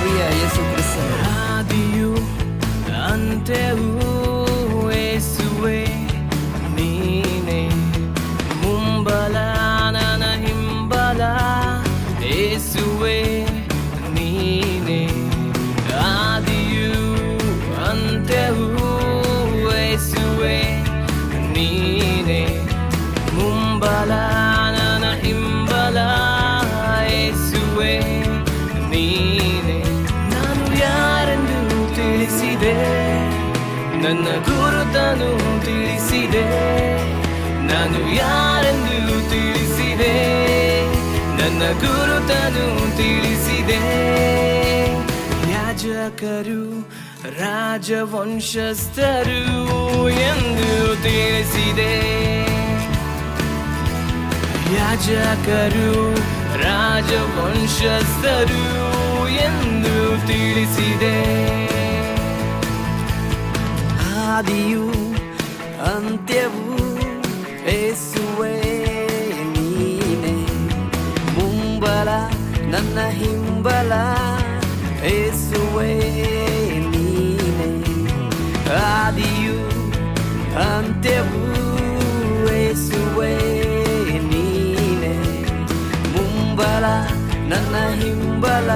Hallelujah, ಯೇಸು ಕ್ರಿಸ್ತನು ಆದಿಯು ಅಂತ್ಯವೂ ಯೇಸುವೇ ನೀನೇ, ಮುಂಬಲ ನನ್ನ ಹಿಂಬಲ ಯೇಸುವೇ ನೀನೇ, ಆದಿಯು ಅಂತ್ಯವೂ ಯೇಸುವೇ ನೀನೇ, ಮುಂಬಲ ನನ್ನ ಹಿಂಬಲ ಯೇಸುವೇ ನೀನೇ. ನಾನು ಯಾರೆಂದು ತಿಳಿಸಿದೆ, ನನ್ನ ಗುರುತನು ತಿಳಿಸಿದೆ. ನಾನು ಯಾರೆಂದು ತಿಳಿಸಿದೆ, ನನ್ನ ಗುರುತನು ತಿಳಿಸಿದೆ. ಯಾಜಕರು ರಾಜವಂಶಸ್ಥರು ಎಂದು ತಿಳಿಸಿದೆ. ಯಾಜಕರು ರಾಜವಂಶಸ್ಥರು ಎಂದು ತಿಳಿಸಿದೆ. ಆದಿಯು ಅಂತ್ಯವೂ ಯೇಸುವೇ ನೀನೇ, ಮುಂಬಲ ನನ್ನ ಹಿಂಬಲ ಯೇಸುವೇ ನೀನೇ, ಆದಿಯು ಅಂತ್ಯವೂ ಯೇಸುವೇ ನೀನೇ, ಮುಂಬಲ ನನ್ನ ಹಿಂಬಲ